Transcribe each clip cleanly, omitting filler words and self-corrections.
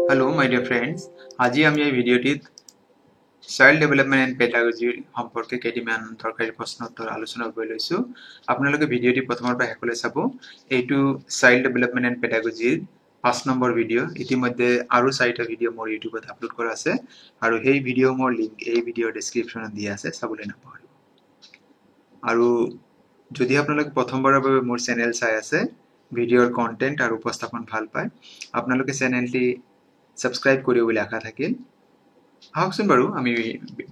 Hello, my dear friends. আজি আমি এই ভিডিওটিত চাইল্ড ডেভেলপমেন্ট এন্ড পেডাগজি সম্পৰ্কে কেইটামান দৰকাৰী প্ৰশ্ন উত্তৰ আলোচনা কৰিব লৈছো। আপোনালোকে ভিডিওটি প্ৰথমৰ পৰা শেষলৈ চাব। এইটো চাইল্ড ডেভেলপমেন্ট এন্ড পেডাগজিৰ 5 নম্বৰ ভিডিও। ইতিমধ্যে আৰু 4টা ভিডিও মোৰ ইউটিউবত আপলোড কৰা আছে আৰু সেই ভিডিও মোৰ লিংক এই ভিডিওৰ ডেসক্ৰিপচনত দিয়া আছে, চাবলৈ নাপাহৰিব। আৰু যদি আপোনালোকে প্ৰথমবাৰৰ বাবে মোৰ চেনেল চাই আছে, ভিডিওৰ কন্টেন্ট আৰু উপস্থাপন ভাল পায়, আপোনালোকে চেনেলটি সাবস্ক্ৰাইব কৰিও বলে আশা থাকিল। আহকচোন বাৰু আমি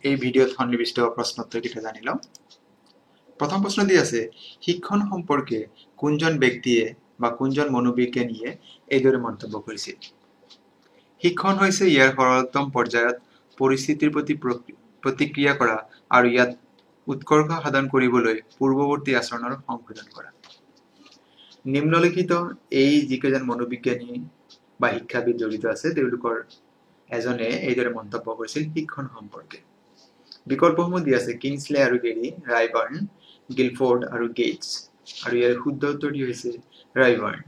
এই ভিডিওত সন্নিবিষ্ট প্ৰশ্নোত্তৰকেইটা জানি লওঁ। প্ৰথম প্ৰশ্ন দি আছে, শিক্ষণ সম্পৰ্কে কোনজন ব্যক্তিয়ে বা কোনজন মনোবিজ্ঞানীয়ে এইদৰে মন্তব্য কৰিছিল? শিক্ষণ হৈছে ইয়াৰ সৰলতম পৰ্যায়ত পৰিস্থিতিৰ প্ৰতি প্ৰতিক্ৰিয়া কৰা আৰু ইয়াত উৎকৰ্ষ সাধন কৰিবলৈ পূৰ্বৱৰ্তী আচৰণৰ সংশোধন কৰা। নিম্নলিখিত এই যিকেইজন মনোবিজ্ঞানী বা শিক্ষাবিদ জড়িত আছে তেওঁলোকৰ এজনে এইদৰে মন্তব্য কৰিছিল শিক্ষণ সম্পৰ্কে। বিকল্পসমূহ দি আছে কিংছলে আৰু গেৰী, ৰাইবাৰ্ণ, গিলফোৰ্ড আৰু গেটছ, আৰু ইয়াৰ শুদ্ধ উত্তৰটি হৈছে ৰাইবাৰ্ণ।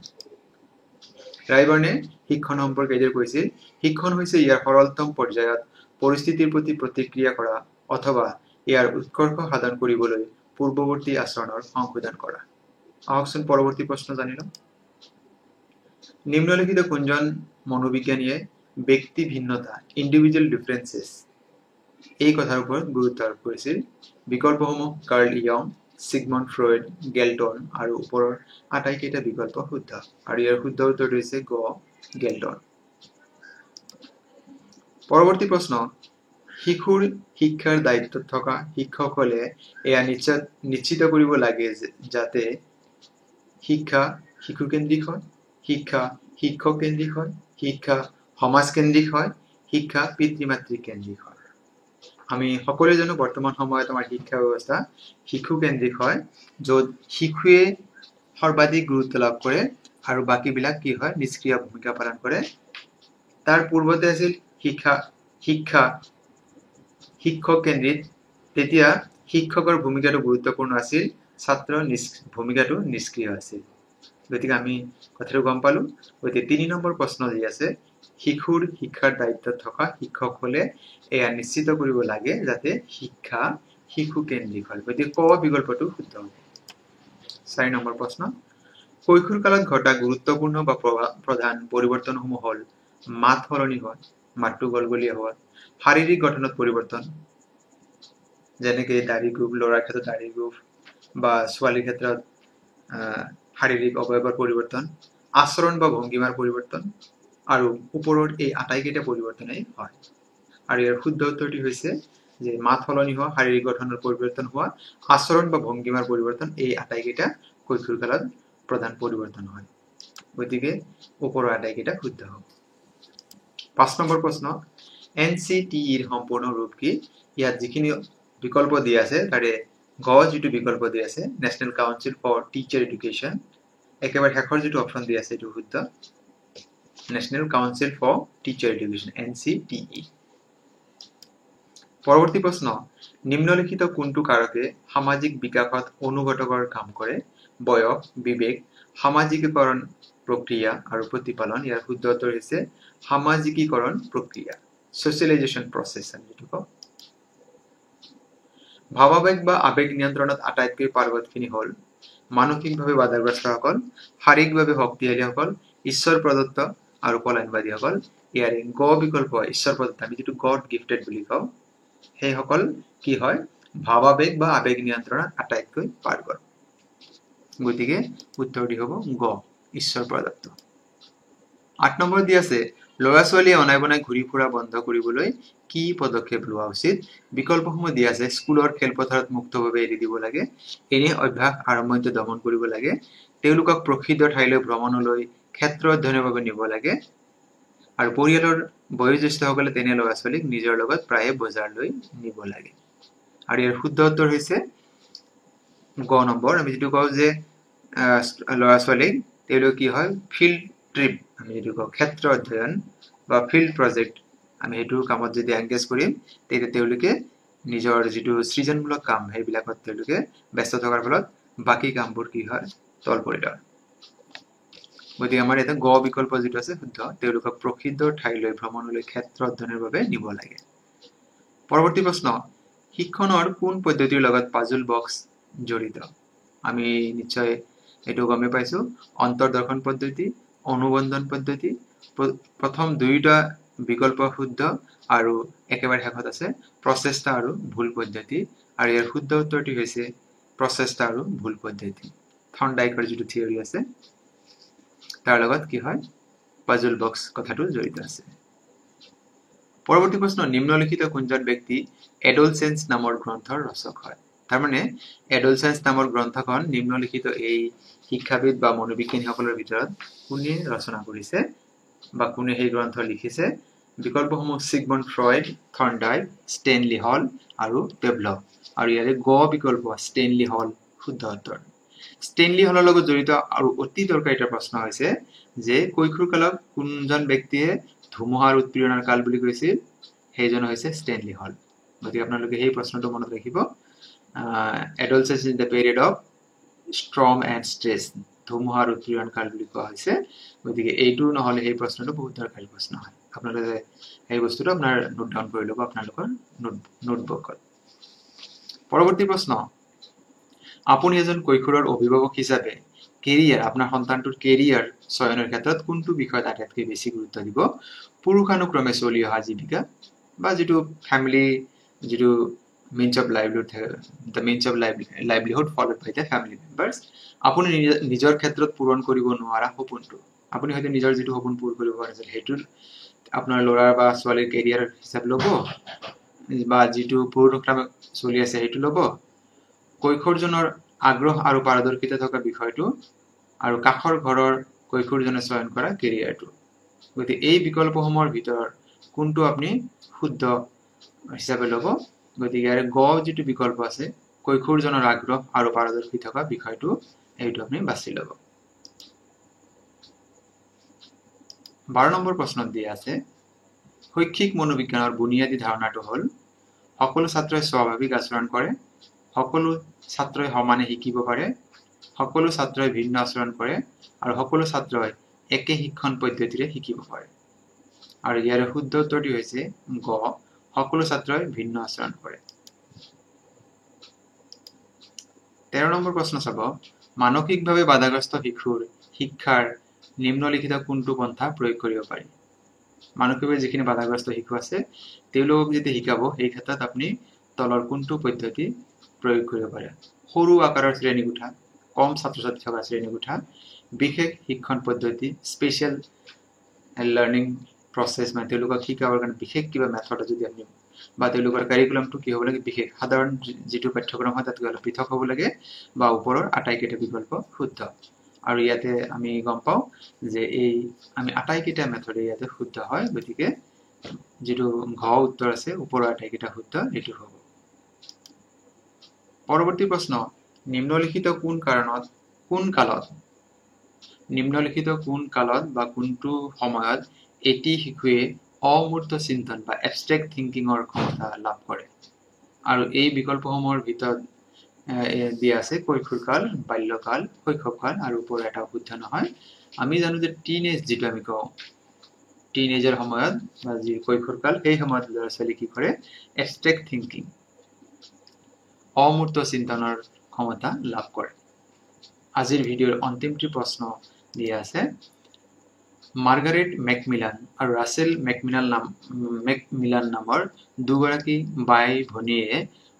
ৰাইবাৰ্ণে শিক্ষণ সম্পৰ্কে এইদৰে কৈছিল, শিক্ষণ হৈছে ইয়াৰ সৰলতম পৰ্যায়ত পৰিস্থিতিৰ প্ৰতি প্ৰতিক্ৰিয়া কৰা অথবা ইয়াৰ উৎকৰ্ষ সাধন কৰিবলৈ পূৰ্বৱৰ্তী আচৰণৰ সংশোধন কৰা। আহকচোন পৰৱৰ্তী প্ৰশ্ন জানি লওঁ। নিম্নলিখিত কোনজন মনোবিজ্ঞানীয়ে ব্যক্তি ভিন্নতা ইন্ডিভিজুৱেল ডিফাৰেন্সেস এই কথাৰ ওপৰত গুৰুত্ব আৰোপ কৰিছিল? বিকল্পসমূহ কাৰ্ল ইয়ং, সিগমুণ্ড ফ্ৰইড, গেলটন, আৰু ওপৰৰ আটাইকেইটা বিকল্প শুদ্ধ, আৰু ইয়াৰ শুদ্ধ উত্তৰ হৈছে গ, গেলটন। পৰৱৰ্তী প্ৰশ্ন, শিশুৰ শিক্ষাৰ দায়িত্বত থকা শিক্ষকসকলে এয়া নিশ্চিত কৰিব লাগে যাতে শিক্ষা শিশুকেন্দ্ৰিক হয়, শিক্ষা শিক্ষক কেন্দ্ৰিক হয়, শিক্ষা সমাজ কেন্দ্ৰিক হয়, শিক্ষা পিতৃ মাতৃ কেন্দ্ৰিক হয়। আমি সকলোৱে জানো বৰ্তমান সময়ত আমাৰ শিক্ষা ব্যৱস্থা শিশু কেন্দ্ৰিক হয়, য'ত শিশুৱে সৰ্বাধিক গুৰুত্ব লাভ কৰে আৰু বাকীবিলাক কি হয় নিষ্ক্ৰিয় ভূমিকা পালন কৰে। তাৰ পূৰ্বতে আছিল শিক্ষা শিক্ষক কেন্দ্ৰিক, তেতিয়া শিক্ষকৰ ভূমিকাটো গুৰুত্বপূৰ্ণ আছিল, ছাত্ৰ ভূমিকাটো নিষ্ক্ৰিয় আছিল। গতিকে আমি কথাটো গম পালো। গতিকে 3 নম্বৰ প্ৰশ্ন যি আছে, শিশুৰ শিক্ষাৰ দায়িত্বত থকা শিক্ষকসকলে এয়া নিশ্চিত কৰিব লাগে যাতে শিক্ষা শিশু কেন্দ্ৰিক হয়। গতিকে ক বিকল্পটো শুদ্ধ হ'ব। 4 নম্বৰ প্ৰশ্ন, কৈশোৰ কালত ঘটা গুৰুত্বপূৰ্ণ বা প্ৰধান পৰিৱৰ্তনসমূহ হ'ল মাত সলনি হোৱা, মাতটো গলগলীয়া হোৱা, শাৰীৰিক গঠনত পৰিৱৰ্তন, যেনেকৈ দাঢ়ি গ্ৰোভ, ল'ৰাৰ ক্ষেত্ৰত দাঢ়ি গ্ৰোভ বা ছোৱালীৰ ক্ষেত্ৰত শাৰীৰিক অৱয়ৱৰ পৰিৱৰ্তন, আচৰণ বা ভংগীমাৰ পৰিৱৰ্তন, আৰু ওপৰৰ এই আটাইকেইটা পৰিৱৰ্তনেই হয়। আৰু ইয়াৰ শুদ্ধ উত্তৰটি হৈছে যে মাত সলনি হোৱা, শাৰীৰিক গঠনৰ পৰিৱৰ্তন হোৱা, আচৰণ বা ভংগীমাৰ পৰিৱৰ্তন, এই আটাইকেইটা কৈশোৰ কালত প্ৰধান পৰিৱৰ্তন হয়। গতিকে ওপৰৰ আটাইকেইটা শুদ্ধ হ'ব। 5 নম্বৰ প্ৰশ্ন, NCTEৰ সম্পূৰ্ণ ৰূপ কি? ইয়াত যিখিনি বিকল্প দিয়া আছে তাৰে গ যিটো বিকল্প দিয়া আছে national council for teacher education, একেবাৰে শেষৰ যিটো অপশ্যন দিয়া আছে এইটো শুদ্ধ, national council for teacher education NCTE। পৰৱৰ্তী প্ৰশ্ন, নিম্নলিখিত কোনটো কাৰকে সামাজিক বিকাশত অনুঘটকৰ কাম কৰে? বয়স, বিবেক, সামাজিকীকৰণ প্ৰক্ৰিয়া আৰু প্ৰতিপালন। ইয়াৰ শুদ্ধ উত্তৰ হৈছে সামাজিকীকৰণ প্ৰক্ৰিয়া, ছচিয়েলাইজেশ্যন প্ৰচেছ আমি যিটো কওঁ। ভাৱাবেগ বা আবেগ নিয়ন্ত্ৰণত আটাইতকৈ পাৰ্গতখিনি হ'ল মানসিকভাৱে বাধাগ্ৰস্তসকল, শাৰীৰিকভাৱে শক্তিশালীসকল, ঈশ্বৰ প্ৰদত্ত আৰু পলায়নবাদীসকল। ইয়াৰে গ বিকল্প ঈশ্বৰ প্ৰদত্ত, আমি যিটো গড গিফটেড বুলি কওঁ, সেইসকল কি হয় ভাৱাবেগ বা আবেগ নিয়ন্ত্ৰণত আটাইতকৈ পাৰ্গত। গতিকে উত্তৰটি হ'ব গ, ঈশ্বৰ প্ৰদত্ত। 8 নম্বৰ দি আছে, ল'ৰা ছোৱালীয়ে অনাই বনাই ঘূৰি ফুৰা বন্ধ কৰিবলৈ কি পদক্ষেপ লোৱা উচিত? বিকল্পসমূহ দিয়া আছে স্কুলৰ খেলপথাৰত মুক্তভাৱে এৰি দিব লাগে, এনে অভ্যাস আৰম্ভণিতে দমন কৰিব লাগে, তেওঁলোকক প্ৰসিদ্ধ ঠাইলৈ ভ্ৰমণলৈ ক্ষেত্ৰ অধ্যয়নৰ বাবে নিব লাগে, আৰু পৰিয়ালৰ বয়োজ্যেষ্ঠসকলে তেনে ল'ৰা ছোৱালীক নিজৰ লগত প্ৰায়ে বজাৰলৈ নিব লাগে। আৰু ইয়াৰ শুদ্ধ উত্তৰ হৈছে গ নম্বৰ, আমি যিটো কওঁ যে ল'ৰা ছোৱালীক তেওঁলোক কি হয় ফিল্ড ট্ৰিপ, আমি যিটো কওঁ ক্ষেত্ৰ অধ্যয়ন বা ফিল্ড প্ৰজেক্ট, আমি সেইটো কামত যদি এংগেজ কৰিম তেতিয়া তেওঁলোকে নিজৰ যিটো সৃজনমূলক কাম সেইবিলাকত তেওঁলোকে ব্যস্ত থকাৰ ফলত বাকী কামবোৰ কি হয় তলপৰি ৰয়। গতিকে আমাৰ এটা গ বিকল্প যেটো আছে শুদ্ধ তেওঁলোকক প্ৰসিদ্ধ ঠাইলৈ ভ্ৰমণলৈ ক্ষেত্ৰ অধ্যয়নৰ বাবে নিব লাগে পৰৱৰ্তী প্ৰশ্ন শিক্ষণৰ কোন পদ্ধতিৰ লগত পাজল বক্স জড়িত আমি নিশ্চয় এটো গমে পাইছো অন্তৰ্দৰ্শন পদ্ধতি অনুবন্ধন পদ্ধতি প্ৰথম দুইটা বিকল্প শুদ্ধ আৰু একেবাৰে শেষত আছে প্ৰচেষ্টা আৰু ভুল পদ্ধতি আৰু ইয়াৰ শুদ্ধ উত্তৰটি হৈছে প্ৰচেষ্টা আৰু ভুল পদ্ধতি থৰ্নডাইকৰ যেটো থিওৰি আছে তাৰ লগত কি হয় পাজল বক্স কথাটো জড়িত আছে পৰৱৰ্তী প্ৰশ্ন নিম্নলিখিত কোনজন ব্যক্তি এডলসেন্স নামৰ গ্ৰন্থৰ ৰচক হয় তাৰ মানে এডলসেন্স নামৰ গ্ৰন্থখন নিম্নলিখিত এই শিক্ষাবিদ বা মনোবিজ্ঞানীসকলৰ ভিতৰত কোনে ৰচনা কৰিছে বা কোনে এই গ্ৰন্থ লিখিছে বিকল্পসমূহ সিগমুণ্ড ফ্ৰয়েড থৰ্নডাইক ষ্টেনলি হল আৰু পেভলভ আৰু ইয়াৰে গ বিকল্প ষ্টেনলি হল শুদ্ধ উত্তৰ ষ্টেনলি হলৰ লগত জড়িত আৰু অতি দৰকাৰী এটা প্ৰশ্ন হৈছে যে কৈশোৰ কালত কোনজন ব্যক্তিয়ে ধুমুহাৰ উৎপীড়নৰ কাল বুলি কৈছিল সেইজন হৈছে ষ্টেনলি হল গতিকে আপোনালোকে এই প্ৰশ্নটো মনত ৰাখিব adolescence is the period of storm and stress ধুমুহাৰ উৎপীড়ন কাল বুলি কোৱা হৈছে গতিকে এইটো নহলে এই প্ৰশ্নটো বহুত দৰকাৰী প্ৰশ্ন হয় আপোনালোকে এই বস্তুটো আপোনাৰ নোট ডাউন কৰি ল'ব আপোনালোকৰ নোটবুকত পৰৱৰ্তী প্ৰশ্ন আপুনি এজন কৈশোৰৰ অভিভাৱক হিচাপে কেৰিয়াৰ আপোনাৰ সন্তানটোৰ কেৰিয়াৰ চয়নৰ ক্ষেত্ৰত কোনটো বিষয়ত আটাইতকৈ বেছি গুৰুত্ব দিব পুৰুষানুক্ৰমে চলি অহা জীৱিকা বা যেটো ফ্যামিলি যেটো means of livelihood the means of livelihood followed by the family members আপুনি নিজৰ ক্ষেত্ৰত পূৰণ কৰিব নোৱাৰা সপোনটো আপুনি হয়তো নিজৰ যেটো সপোন পূৰণ কৰিব পাৰিছিল হেতুৰ আপোনাৰ ল'ৰা বা ছোৱালীৰ কেৰিয়াৰ হিচাপ ল'ব বা যেটো পুৰুষানুক্ৰমে চলি আছে হেতু ল'ব কৈশোৰজনৰ আগ্ৰহ আৰু পাৰদৰ্শিতা থকা বিষয়টো আৰু কাখৰ ঘৰৰ কৈশোৰজনে চয়ন কৰা কেৰিয়াৰটো গতিকে এই বিকল্পসমূহৰ ভিতৰত কোনটো আপুনি শুদ্ধ হিচাপে ল'ব গতিকে গ যেটো বিকল্প আছে কৈশোৰজনৰ আগ্ৰহ আৰু পাৰদৰ্শিতা থকা বিষয়টো এইটো আপুনি বাছি ল'ব 12 নম্বৰ প্ৰশ্নত দিয়া আছে শৈক্ষিক মনোবিজ্ঞানৰ বুনিয়াদী ধাৰণাটো হ'ল সকলো ছাত্ৰই স্বাভাৱিক আচৰণ কৰে সকলো ছাত্ৰই সমানে শিকিব পাৰে সকলো ছাত্ৰই ভিন্ন আচৰণ কৰে আৰু সকলো ছাত্ৰই একে শিক্ষণ পদ্ধতিৰে শিকিব পাৰে আৰু ইয়াৰ শুদ্ধ উত্তৰটি হৈছে গ সকলো ছাত্ৰই ভিন্ন আচৰণ কৰে 13 নম্বৰ প্ৰশ্ন চাব মানসিকভাৱে বাধাগ্ৰস্ত শিশুৰ শিক্ষাৰ নিম্নলিখিত কোনটো পন্থা প্ৰয়োগ কৰিব পাৰি মানসিকভাৱে যিখিনি বাধাগ্ৰস্ত শিশু আছে তেওঁলোকক যদি শিকাব এই ক্ষেত্ৰত আপুনি তলৰ কোনটো পদ্ধতি প্ৰয়োগ কৰিব পাৰে সৰু আকাৰৰ শ্ৰেণীকোঠা কম ছাত্ৰ-ছাত্ৰী থকা শ্ৰেণীকোঠা বিশেষ শিক্ষণ পদ্ধতি স্পেশাল লাৰ্নিং প্ৰসেস মানে তেওঁলোকক শিকাবৰ কাৰণে বিশেষ কিবা মেথড যদি আপুনি বা তেওঁলোকৰ কাৰিকুলামটো কি হ'ব লাগে বিশেষ সাধাৰণ যেটো পাঠ্যক্ৰম হয় তাতকৈ অলপ পৃথক হ'ব লাগে বা ওপৰৰ আটাইকেইটা বিকল্প শুদ্ধ আৰু ইয়াতে আমি গম পাওঁ যে এই আমি আটাইকেইটা মেথড ইয়াতে শুদ্ধ হয় গতিকে যেটো ঘ উত্তৰ আছে ওপৰৰ আটাইকেইটা শুদ্ধ এটো হ'ব পৰৱৰ্তী প্ৰশ্ন নিম্নলিখিত কোন কালত বা কোনটো সময়ত এটি শিশুৱে অমূৰ্ত চিন্তন বা এবষ্ট্ৰেক্ট থিংকিংৰ ক্ষমতা লাভ কৰে আৰু এই বিকল্পসমূহৰ ভিতৰত দিয়া আছে কৈশোৰকাল বাল্যকাল শৈশৱকাল আৰু ওপৰৰ এটা শুদ্ধ নহয় আমি জানো যে টিনেজ যেটো আমি কওঁ টিনেজৰ সময়ত বা যি কৈশোৰকাল এই সময়ত ল'ৰা ছোৱালী কি কৰে এবষ্ট্ৰেক্ট থিংকিং অমূৰ্ত চিন্তনৰ ক্ষমতা লাভ কৰে আজিৰ ভিডিঅ'ৰ অন্তিমটি প্ৰশ্ন দিয়া আছে মাৰ্গাৰেট মেকমিলান আৰু ৰাছেল মেকমিলান নামৰ দুগৰাকী বাই ভনীয়ে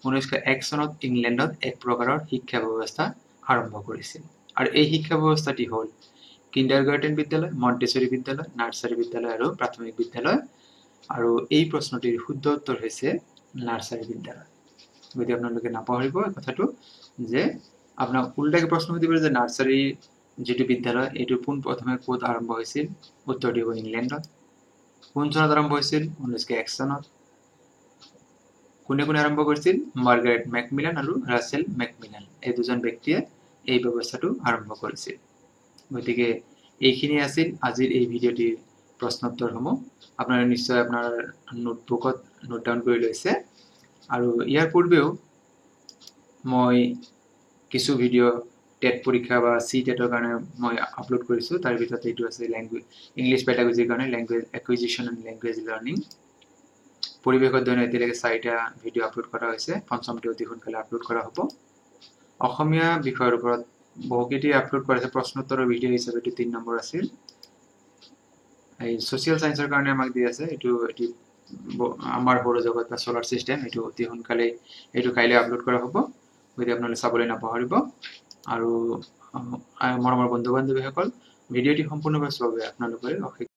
1901 চনত ইংলেণ্ডত এক প্ৰকাৰৰ শিক্ষা ব্যৱস্থা আৰম্ভ কৰিছিল আৰু এই শিক্ষা ব্যৱস্থাটি হ'ল কিণ্ডাৰগাৰ্টেন বিদ্যালয় মন্টেছৰী বিদ্যালয় নাৰ্সাৰী বিদ্যালয় আৰু প্ৰাথমিক বিদ্যালয় আৰু এই প্ৰশ্নটিৰ শুদ্ধ উত্তৰ হৈছে নাৰ্সাৰী বিদ্যালয় গতিকে আপোনালোকে নাপাহৰিব কথাটো যে আপোনাক উল্টাকে প্ৰশ্ন সুধিব যে নাৰ্সাৰী যেটো বিদ্যালয় এটো পোন প্ৰথমে ক'ত আৰম্ভ হৈছিল উত্তৰ দিব ইংলেণ্ডত কোন চনত আৰম্ভ হৈছিল 1901 চনত কোনে আৰম্ভ কৰিছিল মাৰ্গাৰেট মেকমিলান আৰু ৰাছেল মেকমিলান এই দুজন ব্যক্তিয়ে এই ব্যৱস্থাটো আৰম্ভ কৰিছিল গতিকে এইখিনি আছিল আজিৰ এই ভিডিঅ'টিৰ প্ৰশ্নোত্তৰসমূহ আপোনালোকে নিশ্চয় আপোনাৰ নোটবুকত নোট ডাউন কৰি লৈছে আৰু ইয়াৰ পূৰ্বেও মই কিছু ভিডিঅ' টেট পৰীক্ষা বা চি টেটৰ কাৰণে মই আপলোড কৰিছোঁ তাৰ ভিতৰত এইটো আছে লেংগুৱেজ ইংলিছ পেডাগজিৰ কাৰণে language acquisition and language learning পৰিৱেশ অধ্যয়ন এতিয়ালৈকে 4টা ভিডিঅ' আপলোড কৰা হৈছে পঞ্চমটো অতি সোনকালে আপলোড কৰা হ'ব অসমীয়া বিষয়ৰ ওপৰত বহুকেইটি আপলোড কৰা আছে প্ৰশ্নোত্তৰৰ ভিডিঅ' হিচাপে এইটো 3 নম্বৰ আছিল এই সোশ্যাল সায়েন্সৰ কাৰণে আমাক দি আছে এটো আমাৰ সৌৰজগত বা সোলাৰ সিস্টেম এটো অতি সোনকালে এটো কাইলৈ আপলোড কৰা হ'ব যদি আপোনালোকে চাবলৈ নাপাহৰিব আৰু মৰমৰ বন্ধু বান্ধৱীসকল ভিডিঅ'টি সম্পূৰ্ণভাৱে চাব আপোনালোকে